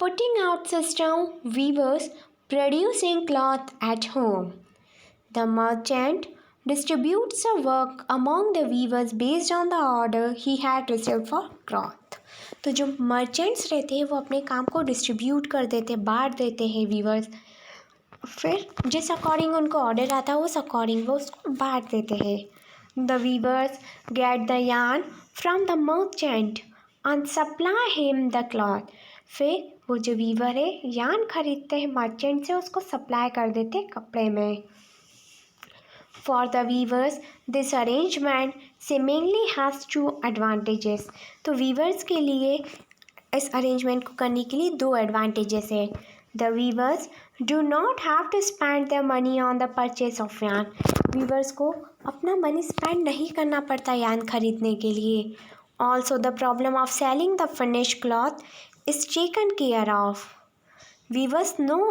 Putting out system, weavers producing cloth at home. The merchant distributes the work among the weavers based on the order he had received for cloth. तो जो merchants रहते हैं वो अपने काम को distribute कर देते, बांट देते हैं वीवर्स, फिर जिस अकॉर्डिंग उनको ऑर्डर आता है उस अकॉर्डिंग वो उसको बांट देते हैं. The weavers get the yarn from the merchant and supply him the cloth. फिर वो जो वीवर है यार्न खरीदते हैं मर्चेंट से, उसको सप्लाई कर देते हैं कपड़े में. For the weavers this arrangement seemingly has two advantages. तो वीवर्स के लिए इस अरेंजमेंट को करने के लिए दो एडवांटेजेस है. The weavers do not have to spend the money on the purchase of yarn. वीवर्स को अपना मनी स्पेंड नहीं करना पड़ता यार्न खरीदने के लिए. Also the problem of selling the finished cloth is taken care of. Weavers know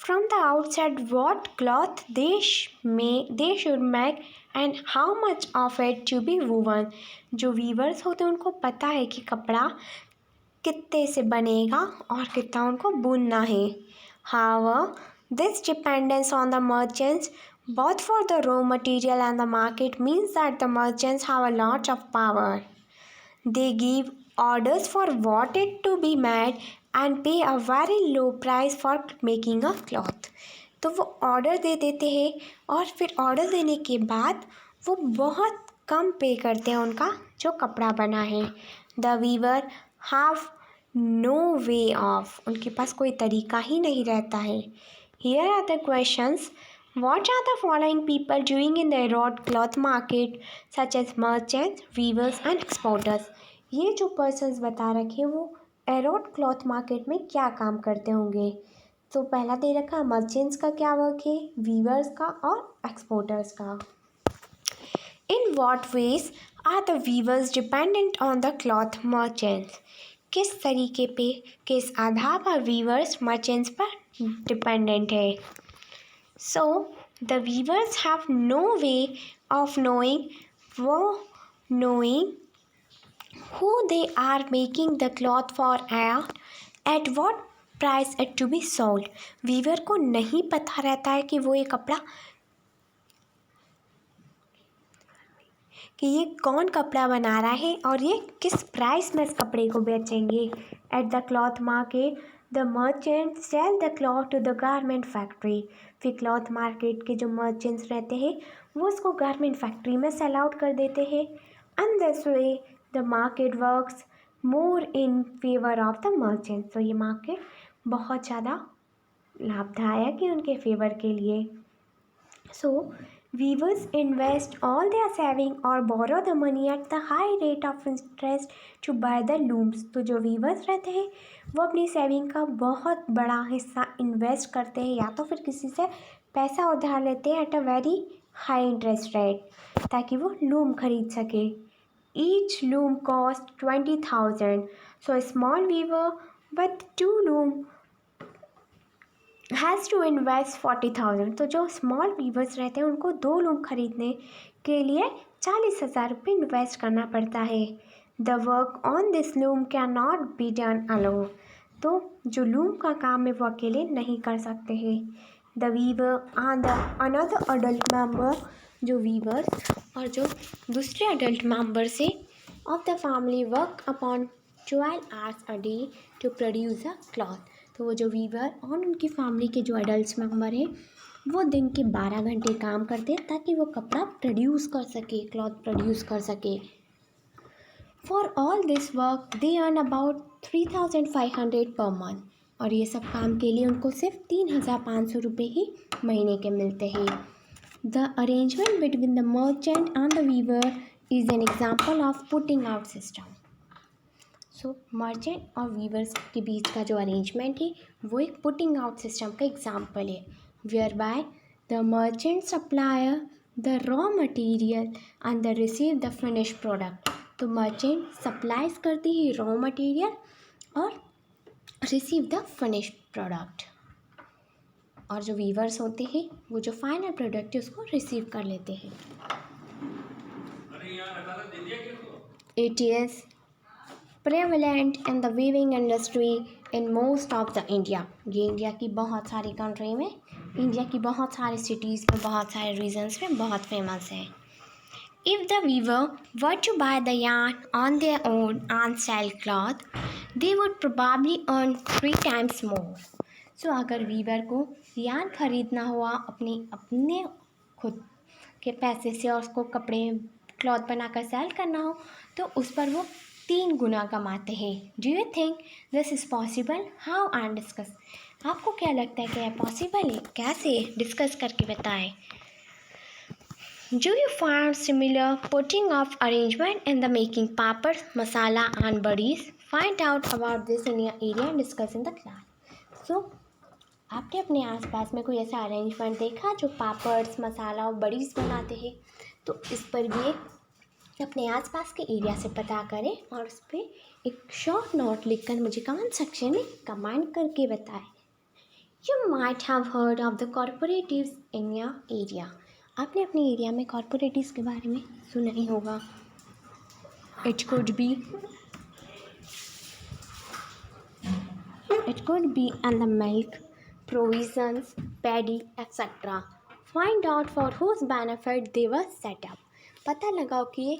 from the outset what cloth they should make and how much of it to be woven. जो viewers होते हैं उनको पता है कि कपड़ा कितने से बनेगा और कितना उनको बुनना है. However, this dependence on the merchants both for the raw material and the market means that the merchants have a lot of power. They give orders for what it to be made and pay a very low price for making a cloth. तो वो order दे देते हैं और फिर order देने के बाद वो बहुत कम पे करते हैं उनका जो कपड़ा बना है. The weaver have no way of. उनके पास कोई तरीका ही नहीं रहता है. Here are the questions. What are the following people doing in the Erode cloth market such as merchants, weavers and exporters? ये जो पर्सन्स बता रखे वो एरोड क्लॉथ मार्केट में क्या काम करते होंगे. तो पहला दे रखा मर्चेंट्स का क्या वर्क है, वीवर्स का और एक्सपोर्टर्स का. In what ways are the weavers dependent on the cloth merchants. किस तरीके पे, किस आधार पर वीवर्स मर्चेंट्स पर डिपेंडेंट है. So, the weavers have no way of knowing who they are making the cloth for at what price it to be sold. Weaver को नहीं पता रहता है कि वो ये कपड़ा कि ये कौन कपड़ा बना रहा है और ये किस प्राइस में इस कपड़े को बेचेंगे. At the cloth market the merchant sell the cloth to the garment factory. फिर क्लॉथ मार्केट के जो मर्चेंट्स रहते हैं वो उसको गारमेंट फैक्ट्री में सेल आउट कर देते हैं. And this way the market works more in favour of the merchants. तो ये मार्केट बहुत ज़्यादा लाभदायक है उनके फेवर के लिए. सो weavers invest all their saving or borrow the money at the high rate of interest to buy the looms. तो जो weavers रहते हैं वो अपनी सेविंग का बहुत बड़ा हिस्सा इन्वेस्ट करते हैं या तो फिर किसी से पैसा उधार लेते हैं at a very high interest rate ताकि वो लूम खरीद सके. Each loom cost 20,000. So small weaver with 2 loom has to invest 40,000. तो जो स्मॉल वीवर्स रहते हैं उनको 2 लूम खरीदने के लिए 40,000 रुपये इन्वेस्ट करना पड़ता है. The work on this loom can not be done alone. तो जो लूम का काम है वो अकेले नहीं कर सकते हैं. The weaver and the another adult member. जो वीवर्स और जो दूसरे अडल्ट मेंबर से of the family work upon 12 hours a day to produce a cloth. तो वो जो वीवर और उनकी फैमिली के जो एडल्ट मेंबर हैं वो दिन के 12 घंटे काम करते हैं ताकि वो कपड़ा प्रोड्यूस कर सके, क्लॉथ प्रोड्यूस कर सके. For all this work they earn about 3,500 per month. और ये सब काम के लिए उनको सिर्फ 3,500 रुपये ही महीने के मिलते हैं. The arrangement between the merchant and the weaver is an example of putting out system. So merchant और वीवर्स के बीच का जो अरेंजमेंट है वो एक पुटिंग आउट सिस्टम का एग्जाम्पल है. Whereby the merchant supplier the raw material and the receive the finish product. तो मर्चेंट सप्लाईज करती है रॉ मटेरियल और रिसीव द फिनिश प्रोडक्ट. और जो वीवर्स होते हैं वो जो फाइनल प्रोडक्ट है उसको रिसीव कर लेते हैं. It is prevalent in the weaving industry in most of the India. ये इंडिया की बहुत सारी कंट्री में, इंडिया की बहुत सारी सिटीज़ में, बहुत सारे रीजन्स में बहुत फेमस है. If the weaver were to buy the yarn on their own and sell cloth, they would probably earn 3 times more. So अगर वीवर को यार्न खरीदना हुआ अपने खुद के पैसे से और उसको कपड़े क्लॉथ बनाकर सेल करना हो तो उस पर वो 3 गुना कमाते हैं. Do you think this is possible? How and discuss. आपको क्या लगता है कि यह पॉसिबल है? कैसे? डिस्कस करके बताएं. Do you find similar putting off arrangement in the making papad, masala and buddies? Find out about this in your area and discuss in the class. So, आपने अपने आसपास में कोई ऐसा अरेंजमेंट देखा जो पापड्स, मसाला और बड़ीज बनाते हैं? तो इस पर भी अपने आसपास के एरिया से पता करें और उस पर एक शॉर्ट नोट लिखकर मुझे कमेंट सेक्शन में कमेंट करके बताएं. You might have heard of the cooperatives in your area. आपने अपने एरिया में कॉर्पोरेटिव्स के बारे में सुना ही होगा. It could be in the milk, provisions, paddy, etc. Find out for whose benefit they were set up. पता लगाओ कि ये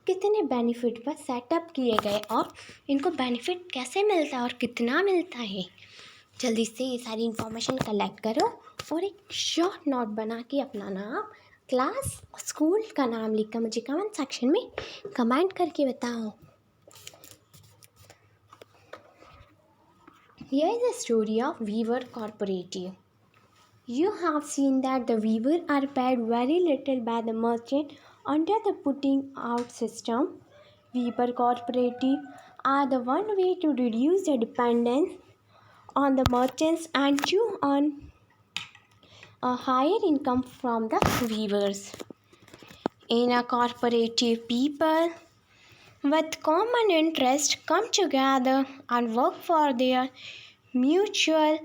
कितने बेनिफिट पर सेटअप किए गए और इनको बेनिफिट कैसे मिलता है और कितना मिलता है. जल्दी से ये सारी इन्फॉर्मेशन कलेक्ट करो और एक शॉर्ट नोट बना के अपना नाम, क्लास, स्कूल का नाम लिखकर मुझे कमेंट सेक्शन में कमेंट करके बताओ. Here is the story of Weaver Cooperative. You have seen that the weaver are paid very little by the merchant under the putting out system. Weaver Cooperative are the one way to reduce the dependence on the merchants and to earn a higher income from the weavers. In a cooperative, people with common interest come together and work for their mutual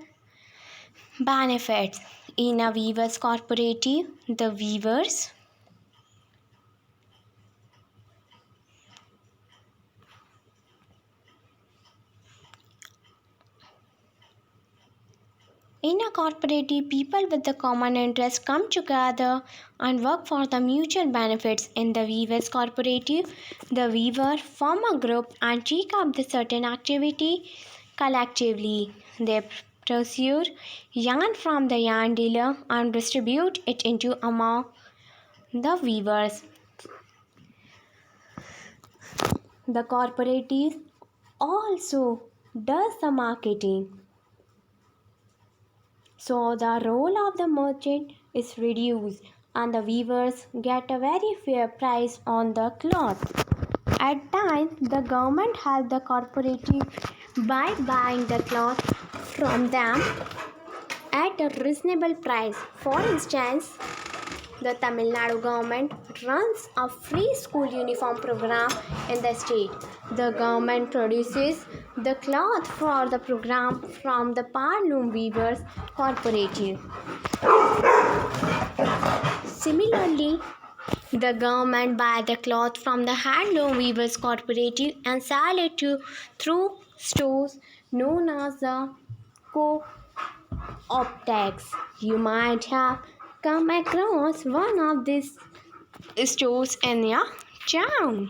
benefits. In a weavers cooperative, the weavers In a cooperative, people with the common interest come together and work for the mutual benefits. In the weavers cooperative, the weaver form a group and take up the certain activity collectively. They procure yarn from the yarn dealer and distribute it into among the weavers. The cooperative also does the marketing. So the role of the merchant is reduced and the weavers get a very fair price on the cloth. At times, the government helps the cooperative by buying the cloth from them at a reasonable price. For instance, the Tamil Nadu government runs a free school uniform program in the state. The government produces the cloth for the program from the Parloom Weavers Cooperative. Similarly, the government buys the cloth from the Handloom Weavers Cooperative and sell it through stores known as the co-optex. You might have come across one of these stores in your town.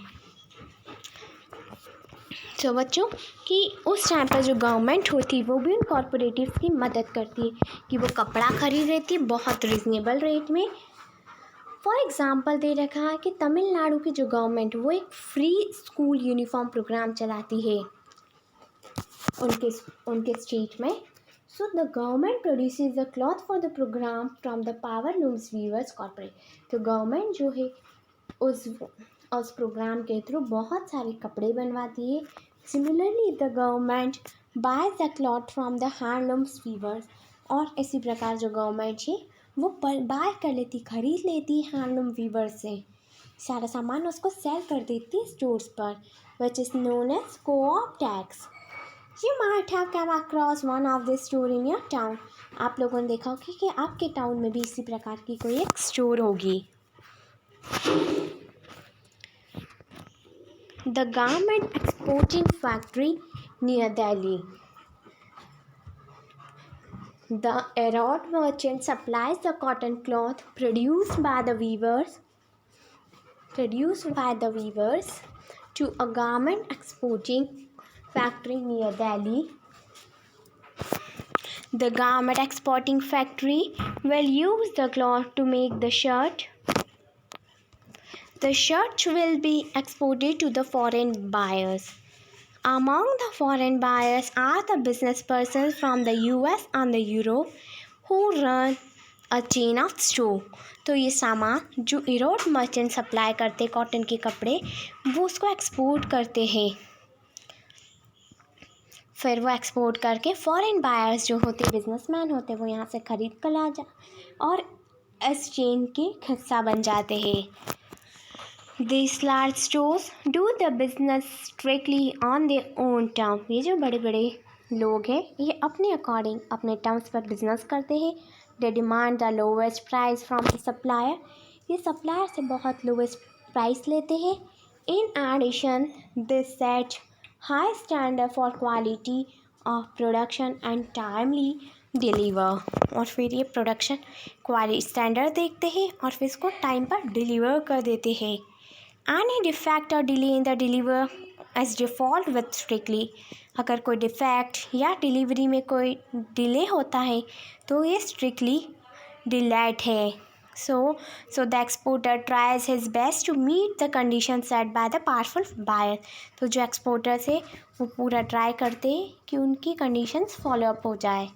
तो बच्चों कि उस time पर जो government होती वो भी उन कॉर्पोरेटिव्स की मदद करती कि वो कपड़ा खरीद रही थी बहुत रिजनेबल रेट में. फॉर एग्ज़ाम्पल दे रखा है कि तमिलनाडु की जो गवर्नमेंट वो एक फ्री स्कूल यूनिफॉर्म प्रोग्राम चलाती है उनके स्टेट में. So the government produces the cloth for the program from the Powerlooms Weavers Corporate. तो गवर्नमेंट जो है उस प्रोग्राम के थ्रू बहुत सारे कपड़े बनवाती है. Similarly, the government buys the cloth from the Handlooms Weavers. और इसी प्रकार जो गवर्नमेंट है वो बाय कर लेती, खरीद लेती हैंडलूम वीवर से, सारा सामान उसको सेल कर देती स्टोर्स पर, which is known as co-op tax. You might have come across one of this store in your town. आप लोगों ने देखा होगा कि आपके टाउन में भी इसी प्रकार की कोई एक स्टोर होगी. The garment exporting factory near Delhi. The Erode merchant supplies the cotton cloth produced by the weavers to a garment exporting factory near Delhi. The garment exporting factory will use the cloth to make the shirt. The shirts will be exported to the foreign buyers. Among the foreign buyers are the business persons from the US and the Europe who run a chain of store. तो ये सामान जो Erode merchant supply करते cotton के कपड़े वो उसको export करते हैं, फिर वो एक्सपोर्ट करके फॉरेन बायर्स जो होते बिजनेसमैन होते वो यहाँ से ख़रीद कर ला जा और इस चेन के हिस्सा बन जाते हैं. These large stores do the business strictly on their own terms. ये जो बड़े बड़े लोग हैं ये अपने अकॉर्डिंग अपने टर्म्स पर बिजनेस करते हैं. They demand the lowest price from the supplier. ये सप्लायर से बहुत लोवेस्ट प्राइस लेते हैं. In addition, they set high standard for quality of production and timely deliver. और फिर ये प्रोडक्शन क्वालिटी स्टैंडर्ड देखते हैं और फिर इसको टाइम पर डिलीवर कर देते हैं. Any defect or delay in the deliver as default with strictly. अगर कोई डिफेक्ट या डिलीवरी में कोई डिले होता है तो ये स्ट्रिक्टली डिलेड है. So the exporter tries his best to meet the conditions set by the powerful buyer. तो जो एक्सपोर्टर्स है वो पूरा ट्राई करते हैं कि उनकी कंडीशंस फॉलो अप हो जाए.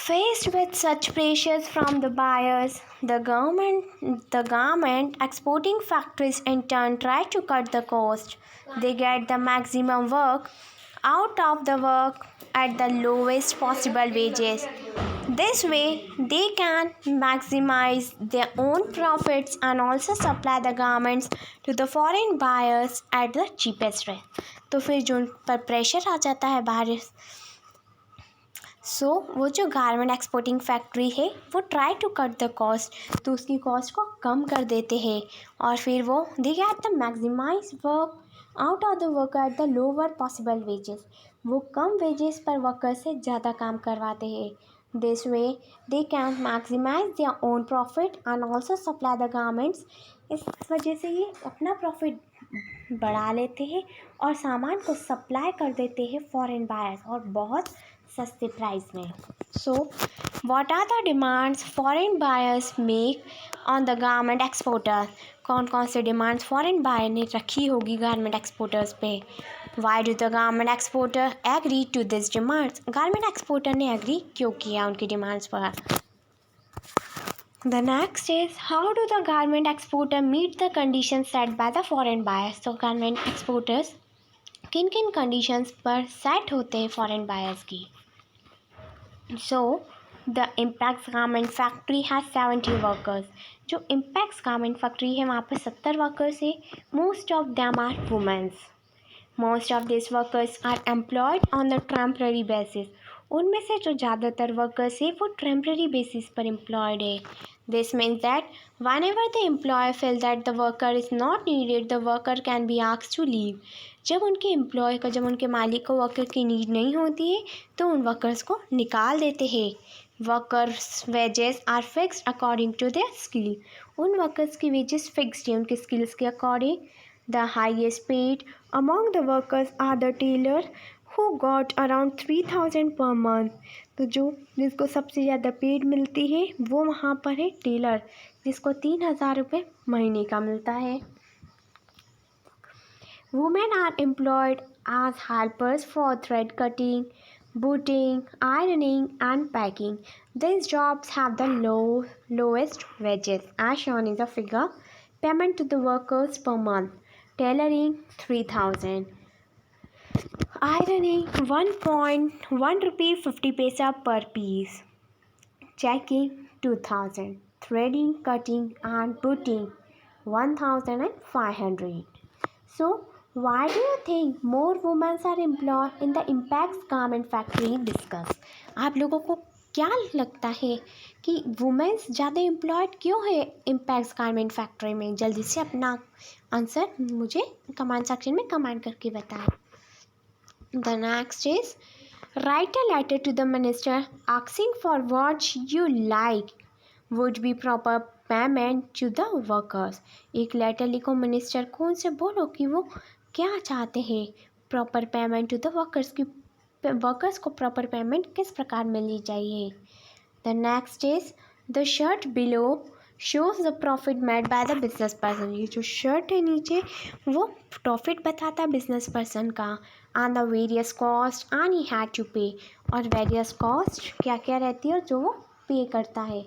Faced with such pressures from the buyers, the garment exporting factories in turn try to cut the cost. They get the maximum work out of the work at the lowest possible wages. This way, they can maximize their own profits and also supply the garments to the foreign buyers at the cheapest rate. तो फिर जो उन पर pressure आ जाता है बाहर वो जो गारमेंट एक्सपोर्टिंग फैक्ट्री है वो try to cut the cost, तो उसकी कॉस्ट को कम कर देते हैं और फिर वो they get the maximize work out of the work at the lower possible wages. वो कम वेजेस पर वर्कर से ज़्यादा काम करवाते हैं. This way they can maximize their own profit and also supply the garments. इस वजह से ये अपना प्रॉफिट बढ़ा लेते हैं और सामान को सप्लाई कर देते हैं फॉरेन बायर्स और बहुत सस्ते प्राइस में. So what are the demands foreign buyers make on the garment exporter. कौन कौन से डिमांड्स फॉरेन बायर ने रखी होगी गारमेंट एक्सपोर्टर्स पे. Why do the garment exporter agree to this demands. Garment exporter ने एग्री क्यों किया उनकी डिमांड्स पर. The next is how do the garment exporter meet the conditions set by the foreign buyers. So garment exporters किन किन conditions पर set होते हैं foreign buyers की. So the Impex garment factory has 70 workers. जो Impex garment factory है वहाँ पर 70 workers है. Most of them are women. Most of these workers are employed on the temporary basis. उनमें से जो ज़्यादातर वर्कर्स है वो टेम्प्रेरी बेसिस पर एम्प्लॉयड है. This means that whenever the employer feels that the worker is not needed, the worker can be asked to leave. जब उनके मालिक को वर्कर की नीड नहीं होती है तो उन वर्कर्स को निकाल देते हैं. Workers wages are fixed according to their skill. उन वर्कर्स की वेजेस फिक्स्ड है उनके स्किल्स के according. The highest paid among the workers are the tailor who got around 3,000 per month. तो जिसको सबसे ज़्यादा पेड मिलती है वो वहाँ पर है टेलर जिसको 3,000 रुपये महीने का मिलता है. Women are employed as helpers for thread cutting, booting, ironing and packing. These jobs have the lowest wages as shown in the figure. Payment to the workers per month. Tailoring 3,000. Ironing 1.1 rupee 50 paisa per piece. Checking 2,000. Threading, cutting and booting 1,500. So why do you think more women are employed in the Impex garment factory? Discuss. आप लोगों को क्या लगता है कि women's ज़्यादा employed क्यों है इम्पैक्स गारमेंट फैक्ट्री में. जल्दी से अपना आंसर मुझे कमेंट सेक्शन में कमेंट करके बताएं। The next is write a letter to the minister asking for what you like would be proper payment to the workers. एक लेटर लिखो मिनिस्टर को, उनसे बोलो कि वो क्या चाहते हैं, proper payment to the workers की वर्कर्स को प्रॉपर पेमेंट किस प्रकार मिलनी चाहिए। The next is the shirt below shows the profit made by the business person. ये जो शर्ट है नीचे वो प्रॉफिट बताता है बिजनेस पर्सन का। And the various cost and he had to pay, और वेरियस कॉस्ट क्या क्या रहती है जो वो पे करता है।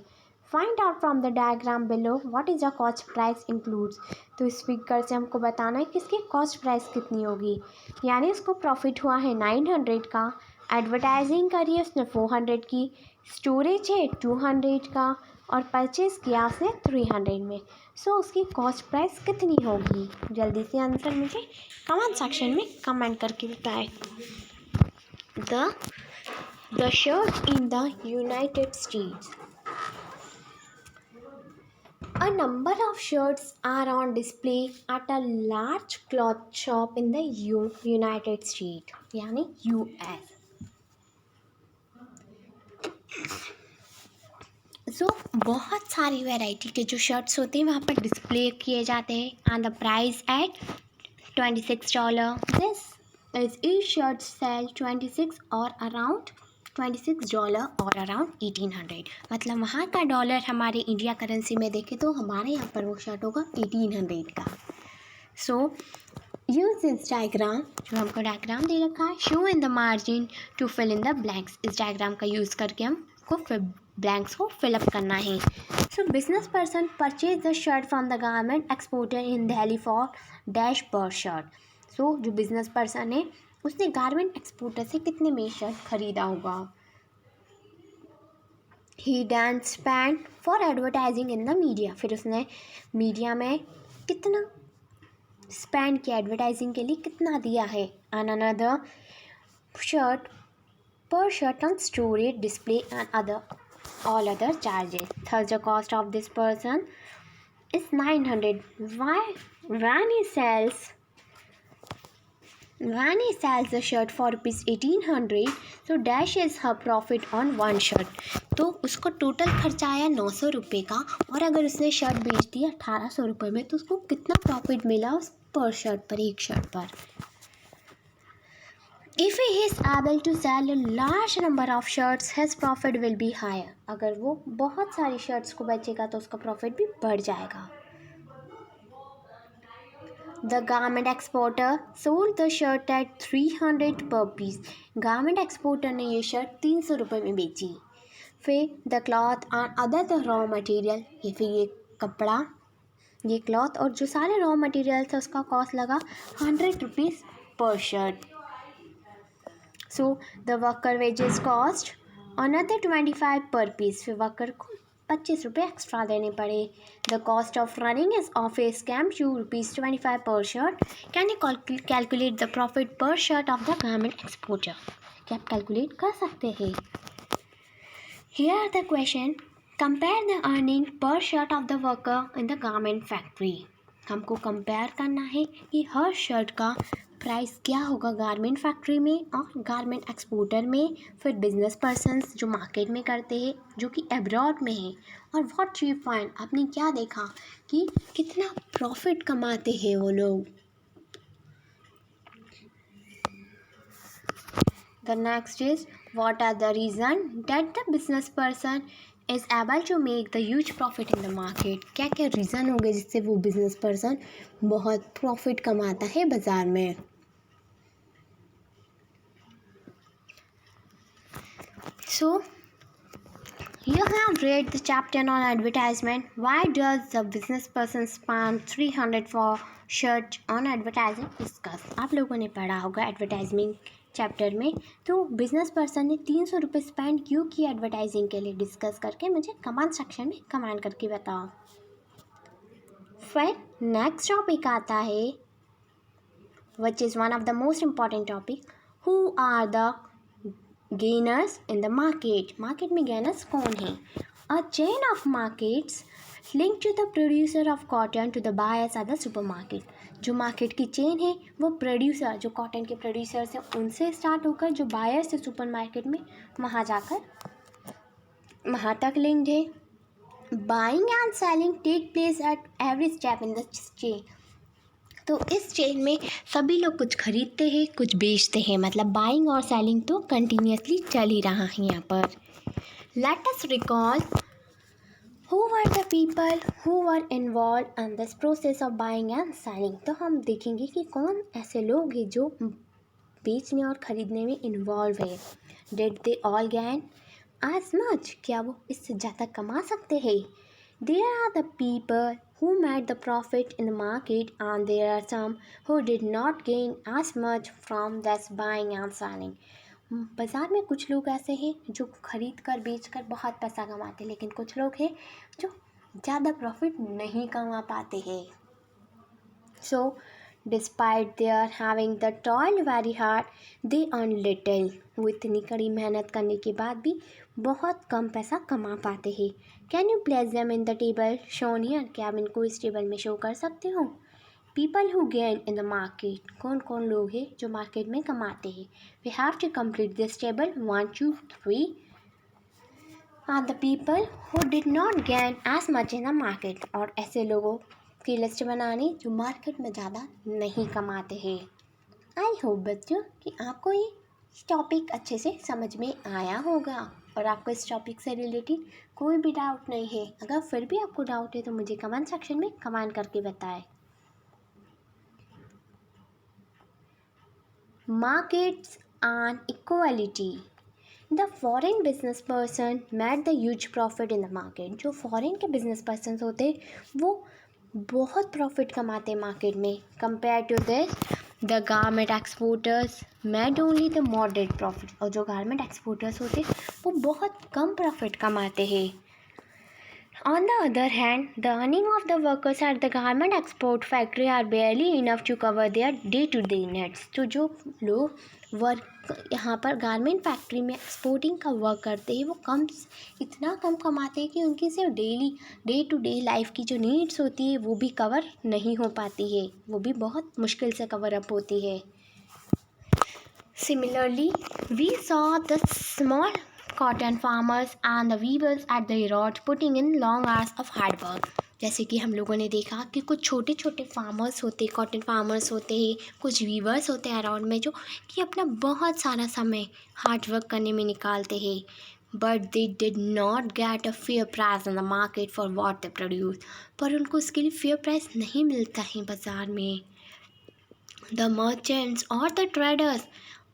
Find out from the diagram below what is the cost price includes. तो इस फिगर से हमको बताना है कि इसकी कॉस्ट प्राइस कितनी होगी। यानी इसको प्रॉफिट हुआ है 900 का, एडवर्टाइजिंग करी है उसने 400 की, स्टोरेज है 200 का, और परचेज किया उसने 300 में। सो उसकी कॉस्ट प्राइस कितनी होगी। जल्दी से आंसर मुझे कमेंट सेक्शन में कमेंट करके बताएं। The shirt in the United states. A number of shirts are on display at a large cloth shop in the United States, यानी US. बहुत सारी वैरायटी के जो शर्ट्स होते हैं वहाँ पर डिस्प्ले किए जाते हैं। And the price at $26। This is each shirt sell 26 और अराउंड $26 और अराउंड 1800। मतलब वहाँ का डॉलर हमारे इंडिया करेंसी में देखें तो हमारे यहाँ पर वो शर्ट होगा 1800 का। सो यूज दिस डायग्राम, जो हमको डायग्राम दे रखा है, show in the margin to fill in the blanks. इस डायग्राम का यूज़ करके हमको ब्लैंक्स को फिलअप करना है। So business person purchase the shirt from the garment exporter in Delhi for dash per shirt. So जो बिजनेस पर्सन है उसने गारमेंट एक्सपोर्टर से कितने में शर्ट खरीदा होगा। He then spend for advertising in the media. फिर उसने मीडिया में कितना स्पेंड किया, एडवर्टाइजिंग के लिए कितना दिया है। And another shirt per shirt on storage, display and all other charges. Thus the cost of this person is 900. When he sells the shirt for rupees 1800, so dash is her profit on one shirt. तो उसको total खर्चा आया 900 रुपये का, और अगर उसने shirt बेच दी 1800 रुपये में तो उसको कितना प्रॉफिट मिला उस पर शर्ट पर, एक शर्ट पर। If he is able to sell a large number of shirts, his profit will be higher. अगर वो बहुत सारी शर्ट्स को बेचेगा तो उसका प्रॉफिट भी बढ़ जाएगा। The garment exporter sold the shirt at 300 per piece. Garment exporter ने ये शर्ट 300 रुपये में बेची। फिर the cloth and other the raw material, ये फिर ये कपड़ा, ये क्लॉथ और जो सारे रॉ मटेरियल थे उसका कॉस्ट लगा 100 रुपीज़ पर shirt. So the worker wages cost another 25 पर पीस। फिर वर्कर को 25 रुपये एक्स्ट्रा देने पड़े। The cost of running is office camp ₹25 पर shirt. Can you calculate the profit per shirt of the garment exporter. क्या आप कैलकुलेट कर सकते हैं। Here the question, compare the earning per shirt of the worker in the garment factory. हमको compare करना है कि हर शर्ट का प्राइस क्या होगा गारमेंट फैक्ट्री में और गारमेंट एक्सपोर्टर में, फिर बिजनेस पर्सन्स जो मार्केट में करते हैं जो कि एब्रॉड में है। और व्हाट यू फाइंड, आपने क्या देखा कि कितना प्रॉफिट कमाते हैं वो लोग। The next is what are the reason that the business person is able to make the huge profit in the market. क्या क्या रीज़न हो गए जिससे वो बिजनेस पर्सन बहुत प्रॉफिट कमाता है बाज़ार में। So, you have read the chapter on advertisement. Why does the business person spend 300 for shirt on advertising? Discuss. आप लोगों ने पढ़ा होगा एडवर्टाइजमेंट चैप्टर में, तो बिजनेस पर्सन ने 300 रुपये स्पेंड क्यों किया एडवर्टाइजिंग के लिए, डिस्कस करके मुझे कमेंट सेक्शन में कमेंट करके बताओ। फिर नेक्स्ट टॉपिक आता है which is one of the most important topic, who are the gainers in the market. Market में गेनर्स कौन है। A chain of markets link to the producer of cotton to the buyers at the supermarket. जो market की chain है वो producer, जो cotton के producers हैं उनसे स्टार्ट होकर जो बायर्स है सुपर मार्केट में, वहाँ जाकर वहाँ तक लिंक्ड है। Buying and selling take place at every step in the chain. तो इस चेन में सभी लोग कुछ खरीदते हैं, कुछ बेचते हैं, मतलब बाइंग और सेलिंग तो कंटिन्यूसली चल ही रहा है यहाँ पर। Let us recall who were the people who were involve in this process of buying and selling. तो हम देखेंगे कि कौन ऐसे लोग हैं जो बेचने और ख़रीदने में इन्वॉल्व है। Did they all gain as much, क्या वो इससे ज़्यादा कमा सकते हैं। There are the people who made the profit in the market and there are some who did not gain as much from this buying and selling. बाज़ार में कुछ लोग ऐसे हैं जो खरीद कर बेच कर बहुत पैसा कमाते हैं, लेकिन कुछ लोग हैं जो ज़्यादा प्रॉफिट नहीं कमा पाते हैं। So, despite their having the toil very hard, they earn little. वो इतनी कड़ी मेहनत करने के बाद भी बहुत कम पैसा कमा पाते हैं। Can you place them in the table shown here, क्या आप इनको इस टेबल में शो कर सकते हो। People who gain in the market, कौन कौन लोग हैं जो मार्केट में कमाते हैं। We have to complete this table 1 2 3 are the people who did not gain as much in the market. और ऐसे लोगों की लिस्ट बनानी जो मार्केट में ज़्यादा नहीं कमाते हैं। आई होप बच्चों कि आपको ये टॉपिक अच्छे से समझ में आया होगा और आपको इस टॉपिक से रिलेटेड कोई भी डाउट नहीं है। अगर फिर भी आपको डाउट है तो मुझे कमेंट सेक्शन में कमेंट करके बताएं। Markets and equality. The foreign business person made the huge profit in the market. जो फॉरेन के बिजनेस पर्सन होते हैं वो बहुत प्रॉफिट कमाते हैं मार्केट में। Compare to this the garment exporters made only the moderate profit. और जो गारमेंट एक्सपोर्टर्स होते हैं वो बहुत कम प्रॉफिट कमाते हैं। On the other hand, the earning of the workers at the garment export factory are barely enough to cover their day-to-day needs. तो जो लोग वर्क यहाँ पर गारमेंट फैक्ट्री में एक्सपोर्टिंग का वर्क करते हैं वो इतना कम कमाते हैं कि उनकी सिर्फ डे टू डे लाइफ की जो नीड्स होती है वो भी कवर नहीं हो पाती है, वो भी बहुत मुश्किल से कवर अप होती है। Similarly, we saw the small cotton farmers and the weavers at the road putting in long hours of hard work. जैसे कि हम लोगों ने देखा कि कुछ छोटे छोटे फार्मर्स होते, कॉटन फार्मर्स होते हैं, कुछ वीवर्स होते हैं अराउंड में जो कि अपना बहुत सारा समय हार्ड वर्क करने में निकालते हैं। But they did not get a fair price in the market for what they produce. पर उनको उसके लिए फेयर प्राइस नहीं मिलता है बाज़ार में। द मर्चेंट्स और the traders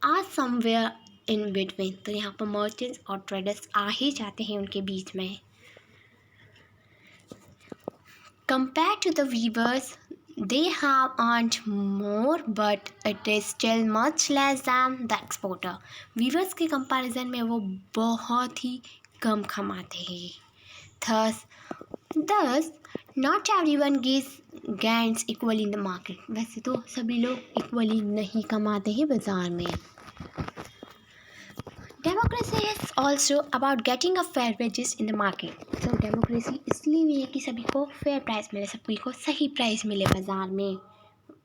are somewhere in between. तो यहाँ पर मर्चेंट्स और ट्रेडर्स आ ही जाते हैं उनके बीच में। Compare to the weavers they have earned more but it is still much less than the exporter. Weavers के कंपैरिजन में वो बहुत ही कम कमाते हैं। thus not everyone gains equally in the market। वैसे तो सभी लोग इक्वली नहीं कमाते हैं बाज़ार में। Democracy is also about getting a fair wages in the market. तो डेमोक्रेसी इसलिए भी है कि सभी को फेयर प्राइस मिले, सभी को सही प्राइस मिले बाज़ार में।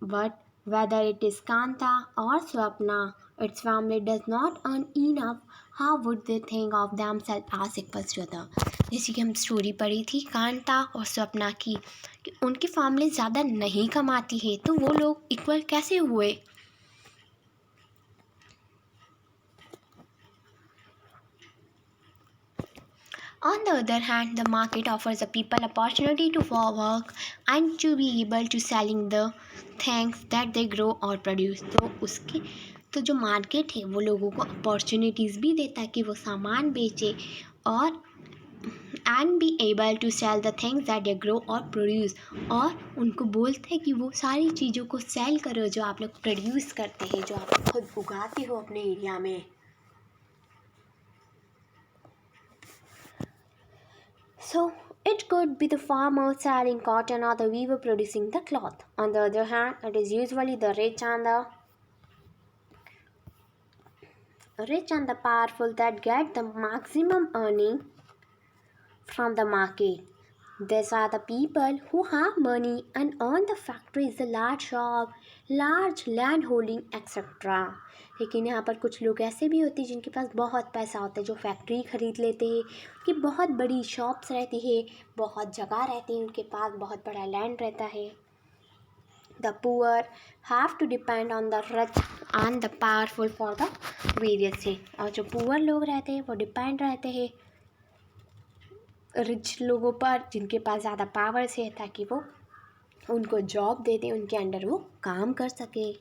But whether it is Kanta और Swapna its family does not earn enough, how would they think of themselves as equals to other. जैसे कि हम स्टोरी पढ़ी थी कांता और स्वप्ना की कि उनकी फैमिली ज़्यादा नहीं कमाती है तो वो लोग इक्वल कैसे हुए। On the other hand, the market offers the people opportunity to work and to be able to selling the things that they grow or produce। तो जो मार्केट है वो लोगों को अपॉर्चुनिटीज़ भी देता है कि वो सामान बेचे और and be able to sell the things that they grow or produce। और उनको बोलते हैं कि वो सारी चीज़ों को सेल करो जो आप लोग प्रोड्यूस करते हैं, जो आप खुद उगाते हो अपने एरिया में। So, it could be the farmer selling cotton or the weaver producing the cloth. On the other hand, it is usually the rich and the powerful that get the maximum earning from the market. These are the people who have money and own the factories, the large shop, large land holding etc. लेकिन यहाँ पर कुछ लोग ऐसे भी होते हैं जिनके पास बहुत पैसा होता है, जो फैक्ट्री खरीद लेते हैं, उनकी बहुत बड़ी शॉप्स रहती है, बहुत जगह रहती है, उनके पास बहुत बड़ा लैंड रहता है. The poor have to depend on the rich and the powerful for the various things. और जो पुअर लोग रहते हैं वो डिपेंड रहते हैं रिच लोगों पर, जिनके पास ज़्यादा पावर्स है, ताकि वो उनको जॉब दे दें, उनके अंडर वो काम कर सके.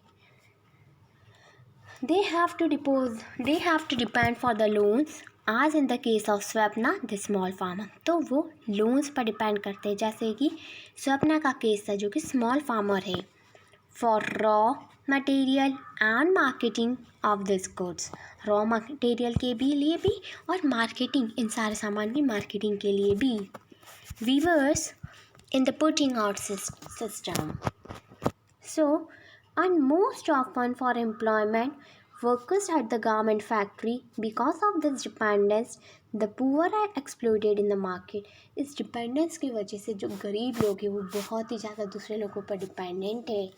They have to depend for the loans as in the case of Swapna the small farmer. तो वो लोन्स पर डिपेंड करते हैं, जैसे कि स्वप्ना का केस था जो कि स्मॉल फार्मर है. For raw material and marketing of this goods. Raw material के भी लिए भी और मार्केटिंग, इन सारे सामान की मार्केटिंग के लिए भी. Weavers in the putting out system. So, and most often for employment, workers at the garment factory, because of this dependence, the poor are exploited in the market. इस डिपेंडेंस की वजह से जो गरीब लोग हैं वो बहुत ही ज़्यादा दूसरे लोगों पर डिपेंडेंट है.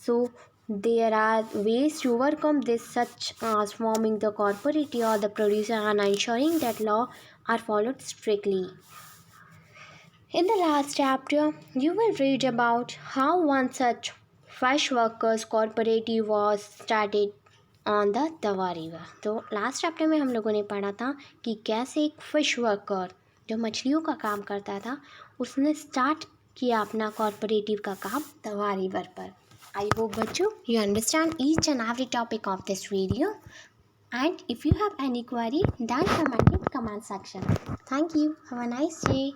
So, there are ways to overcome this, such as forming the cooperative or the producer and ensuring that law are followed strictly. In the last chapter, you will read about how one such fish workers cooperative was started on the Tawa river. तो last chapter में हम लोगों ने पढ़ा था कि कैसे एक फिश वर्कर जो मछलियों का काम करता था, उसने स्टार्ट किया अपना कॉर्पोरेटिव का काम तवा रिवर पर. I hope बच्चों you understand each and every topic of this video, and if you have any query then comment in comment section. Thank you. Have a nice day.